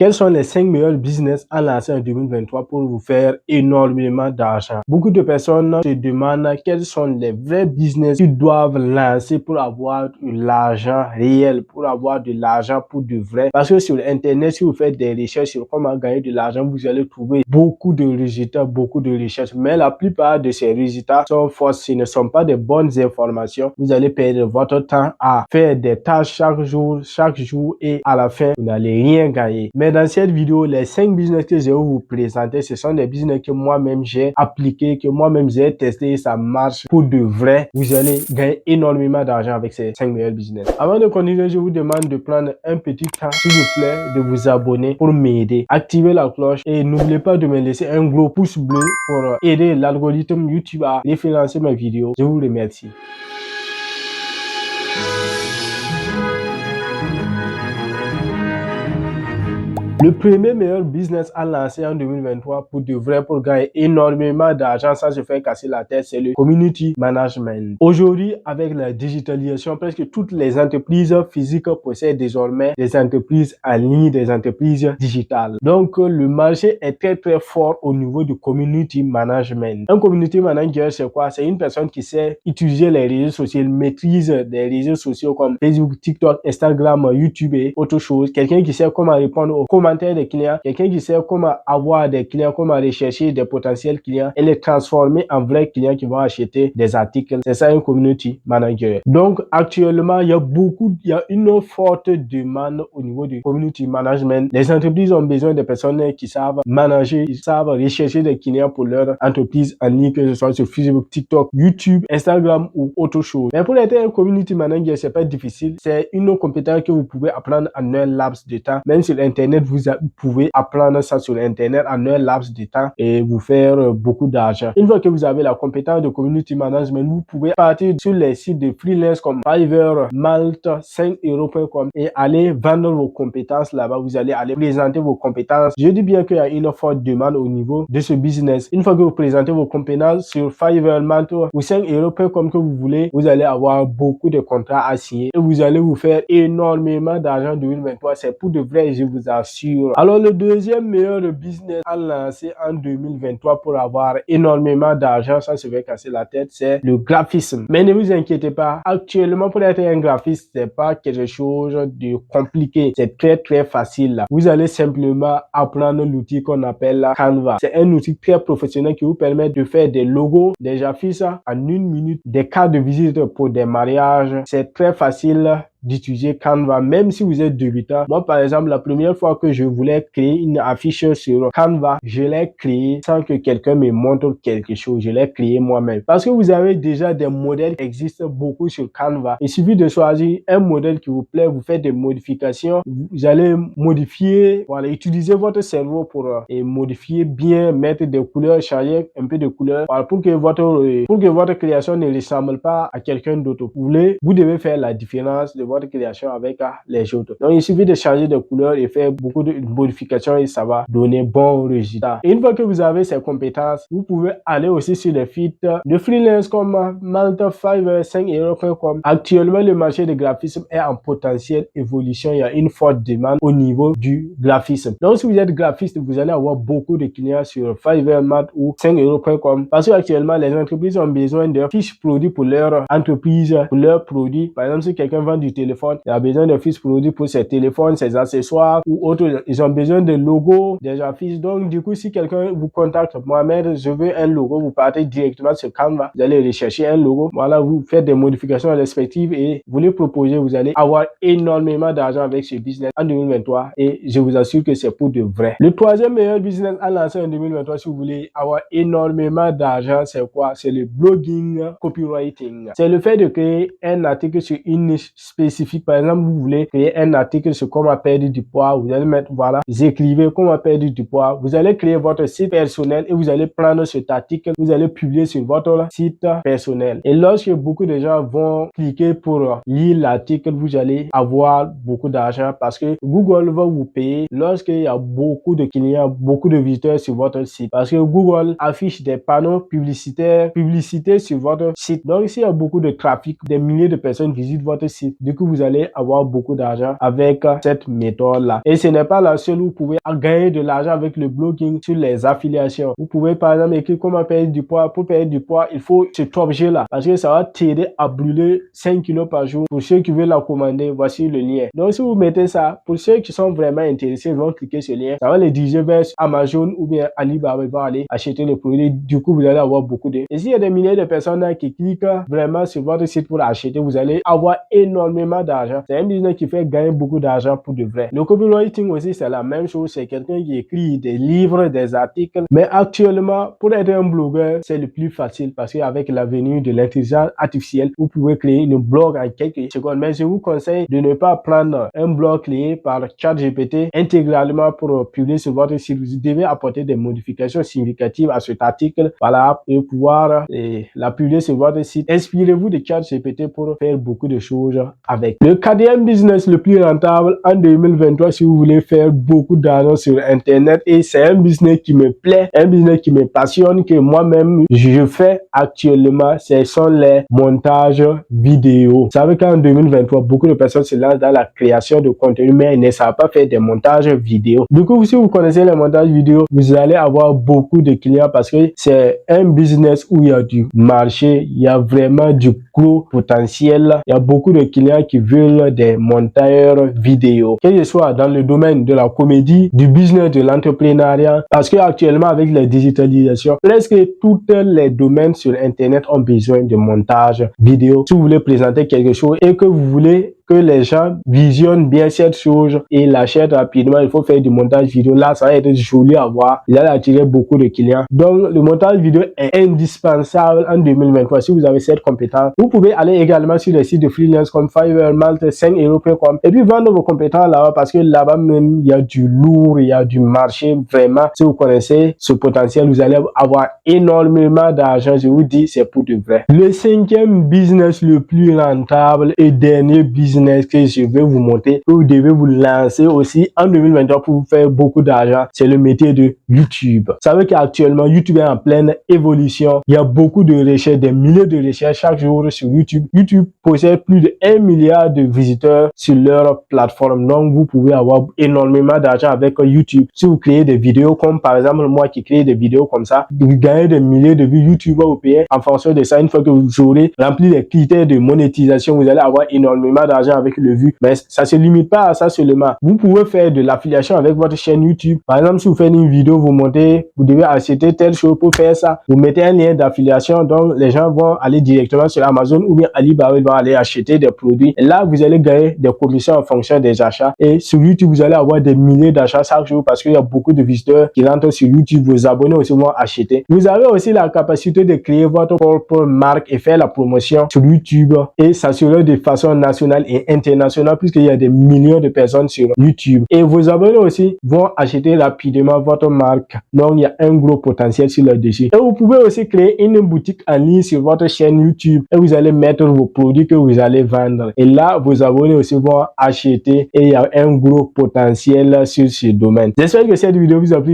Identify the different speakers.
Speaker 1: Quels sont les 5 meilleurs business à lancer en 2023 pour vous faire énormément d'argent? Beaucoup de personnes se demandent quels sont les vrais business qu'ils doivent lancer pour avoir de l'argent réel, pour avoir de l'argent pour de vrai. Parce que sur Internet, si vous faites des recherches sur comment gagner de l'argent, vous allez trouver beaucoup de résultats, beaucoup de recherches. Mais la plupart de ces résultats sont fausses. Ce ne sont pas des bonnes informations. Vous allez perdre votre temps à faire des tâches chaque jour et à la fin, vous n'allez rien gagner. Mais dans cette vidéo, les 5 business que je vais vous présenter, ce sont des business que moi-même j'ai appliqué, que moi-même j'ai testé et ça marche pour de vrai. Vous allez gagner énormément d'argent avec ces 5 meilleurs business. Avant de continuer, je vous demande de prendre un petit temps, s'il vous plaît, de vous abonner pour m'aider. Activez la cloche et n'oubliez pas de me laisser un gros pouce bleu pour aider l'algorithme YouTube à référencer mes vidéos. Je vous remercie. Le premier meilleur business à lancer en 2023 pour de vrai, pour gagner énormément d'argent sans se faire casser la tête, c'est le community management. Aujourd'hui, avec la digitalisation, presque toutes les entreprises physiques possèdent désormais des entreprises en ligne, des entreprises digitales. Donc, le marché est très fort au niveau du community management. Un community manager, c'est quoi? C'est une personne qui sait utiliser les réseaux sociaux, maîtrise des réseaux sociaux comme Facebook, TikTok, Instagram, YouTube et autre chose. Quelqu'un qui sait comment répondre aux commentaires des clients, quelqu'un qui sait comment avoir des clients, comment rechercher des potentiels clients et les transformer en vrais clients qui vont acheter des articles. C'est ça un community manager. Donc actuellement, il y a une forte demande au niveau du community management. Les entreprises ont besoin de personnes qui savent manager, qui savent rechercher des clients pour leur entreprise en ligne, que ce soit sur Facebook, TikTok, YouTube, Instagram ou autre chose. Mais pour être un community manager, c'est pas difficile. C'est une compétence que vous pouvez apprendre en un laps de temps. Même sur Internet, vous pouvez apprendre ça sur Internet en un laps de temps et vous faire beaucoup d'argent. Une fois que vous avez la compétence de community management, vous pouvez partir sur les sites de freelance comme Fiverr, Malte, 5euros.com et aller vendre vos compétences là-bas. Vous allez aller présenter vos compétences. Je dis bien qu'il y a une forte demande au niveau de ce business. Une fois que vous présentez vos compétences sur Fiverr, Malte ou 5euros.com que vous voulez, vous allez avoir beaucoup de contrats à signer et vous allez vous faire énormément d'argent en 2023. C'est pour de vrai, je vous assure. Alors, le deuxième meilleur business à lancer en 2023 pour avoir énormément d'argent sans se faire casser la tête, c'est le graphisme. Mais ne vous inquiétez pas, actuellement, pour être un graphiste, c'est pas quelque chose de compliqué. C'est très facile. Vous allez simplement apprendre l'outil qu'on appelle Canva. C'est un outil très professionnel qui vous permet de faire des logos, des affiches en 1 minute, des cartes de visite pour des mariages. C'est très facile d'utiliser Canva, même si vous êtes débutant. Moi, par exemple, la première fois que je voulais créer une affiche sur Canva, je l'ai créée sans que quelqu'un me montre quelque chose. Je l'ai créé moi-même. Parce que vous avez déjà des modèles qui existent beaucoup sur Canva. Il suffit de choisir un modèle qui vous plaît, vous faites des modifications, vous allez modifier, voilà, utiliser votre cerveau pour modifier bien, mettre des couleurs, changer un peu de couleurs, voilà, pour que votre création ne ressemble pas à quelqu'un d'autre. Vous devez faire la différence de votre création avec les autres. Donc, il suffit de changer de couleur et faire beaucoup de modifications et ça va donner bon résultat. Et une fois que vous avez ces compétences, vous pouvez aller aussi sur les sites de freelance comme Malte, Fiverr, 5euros.com. Actuellement, le marché du graphisme est en potentielle évolution. Il y a une forte demande au niveau du graphisme. Donc, si vous êtes graphiste, vous allez avoir beaucoup de clients sur Fiverr, Malte ou 5euros.com parce qu'actuellement, les entreprises ont besoin de fiches produits pour leur entreprise, pour leurs produits. Par exemple, si quelqu'un vend du téléphone, il a besoin de fiches produits pour ses téléphones, ses accessoires ou autres. Ils ont besoin de logos, des affiches. Donc, du coup, si quelqu'un vous contacte, Mohamed, je veux un logo, vous partez directement sur Canva. Vous allez rechercher un logo. Voilà, vous faites des modifications respectives et vous les proposez. Vous allez avoir énormément d'argent avec ce business en 2023 et je vous assure que c'est pour de vrai. Le troisième meilleur business à lancer en 2023, si vous voulez avoir énormément d'argent, c'est quoi? C'est le blogging copywriting. C'est le fait de créer un article sur une niche spécifique. Par exemple, vous voulez créer un article sur comment perdre du poids. Vous allez mettre, voilà, vous écrivez comment perdre du poids. Vous allez créer votre site personnel et vous allez prendre cet article, vous allez publier sur votre site personnel. Et lorsque beaucoup de gens vont cliquer pour lire l'article, vous allez avoir beaucoup d'argent parce que Google va vous payer lorsqu'il y a beaucoup de clients, beaucoup de visiteurs sur votre site. Parce que Google affiche des panneaux publicitaires, publicité sur votre site. Donc, s'il y a beaucoup de trafic, des milliers de personnes visitent votre site, du coup, coup, vous allez avoir beaucoup d'argent avec cette méthode-là. Et ce n'est pas la seule où vous pouvez gagner de l'argent avec le blogging sur les affiliations. Vous pouvez par exemple écrire comment perdre du poids. Pour perdre du poids, il faut cet objet-là parce que ça va t'aider à brûler 5 kilos par jour. Pour ceux qui veulent la commander, voici le lien. Donc si vous mettez ça, pour ceux qui sont vraiment intéressés, ils vont cliquer sur le lien. Ça va les diriger vers Amazon ou bien Alibaba. Ils vont aller acheter le produit. Du coup, vous allez avoir beaucoup de... Et s'il y a des milliers de personnes qui cliquent vraiment sur votre site pour acheter, vous allez avoir énormément d'argent. C'est un business qui fait gagner beaucoup d'argent pour de vrai. Le copywriting aussi, c'est la même chose. C'est quelqu'un qui écrit des livres, des articles. Mais actuellement, pour être un blogueur, c'est le plus facile parce qu'avec l'avenue de l'intelligence artificielle, vous pouvez créer une blog en quelques secondes. Mais je vous conseille de ne pas prendre un blog créé par ChatGPT intégralement pour publier sur votre site. Vous devez apporter des modifications significatives à cet article, voilà, et pouvoir la publier sur votre site. Inspirez-vous de ChatGPT pour faire beaucoup de choses avec. Le quatrième business le plus rentable en 2023, si vous voulez faire beaucoup d'argent sur Internet, et c'est un business qui me plaît, un business qui me passionne, que moi-même je fais actuellement, ce sont les montages vidéo. Vous savez qu'en 2023, beaucoup de personnes se lancent dans la création de contenu, mais ne savent pas faire des montages vidéo. Du coup, si vous connaissez les montages vidéo, vous allez avoir beaucoup de clients parce que c'est un business où il y a du marché, il y a vraiment du gros potentiel. Il y a beaucoup de clients qui veulent des monteurs vidéo, que ce soit dans le domaine de la comédie, du business, de l'entrepreneuriat, parce que actuellement avec la digitalisation, presque tous les domaines sur Internet ont besoin de montage vidéo. Si vous voulez présenter quelque chose et que vous voulez que les gens visionnent bien cette chose et l'achètent rapidement, il faut faire du montage vidéo. Là, ça va être joli à voir. Il va attirer beaucoup de clients. Donc, le montage vidéo est indispensable en 2023. Si vous avez cette compétence, vous pouvez aller également sur les sites de freelance comme Fiverr, Malte, 5euros.com et puis vendre vos compétences là-bas parce que là-bas même, il y a du lourd, il y a du marché. Vraiment, si vous connaissez ce potentiel, vous allez avoir énormément d'argent. Je vous dis, c'est pour de vrai. Le cinquième business le plus rentable et dernier business que je vais vous montrer, que vous devez vous lancer aussi en 2023 pour faire beaucoup d'argent, c'est le métier de YouTube. Vous savez qu'actuellement, YouTube est en pleine évolution. Il y a beaucoup de recherches, des milliers de recherches chaque jour sur YouTube. YouTube possède plus de 1 milliard de visiteurs sur leur plateforme. Donc, vous pouvez avoir énormément d'argent avec YouTube. Si vous créez des vidéos comme par exemple moi qui crée des vidéos comme ça, vous gagnez des milliers de vues. YouTube va vous payer en fonction de ça. Une fois que vous aurez rempli les critères de monétisation, vous allez avoir énormément d'argent avec le vue. Mais ça se limite pas à ça seulement. Vous pouvez faire de l'affiliation avec votre chaîne YouTube. Par exemple, si vous faites une vidéo, vous montez, vous devez acheter telle chose pour faire ça. Vous mettez un lien d'affiliation, donc les gens vont aller directement sur Amazon ou bien Alibaba, ils vont aller acheter des produits. Et là, vous allez gagner des commissions en fonction des achats. Et sur YouTube, vous allez avoir des milliers d'achats chaque jour parce qu'il y a beaucoup de visiteurs qui rentrent sur YouTube. Vos abonnés aussi vont acheter. Vous avez aussi la capacité de créer votre propre marque et faire la promotion sur YouTube et s'assurer de façon nationale et internationale puisqu'il y a des millions de personnes sur YouTube. Et vos abonnés aussi vont acheter rapidement votre marque. Donc, il y a un gros potentiel sur le dessus. Et vous pouvez aussi créer une boutique en ligne sur votre chaîne YouTube et vous allez mettre vos produits que vous allez vendre. Et là, vos abonnés aussi vont acheter et il y a un gros potentiel sur ce domaine. J'espère que cette vidéo vous a plu.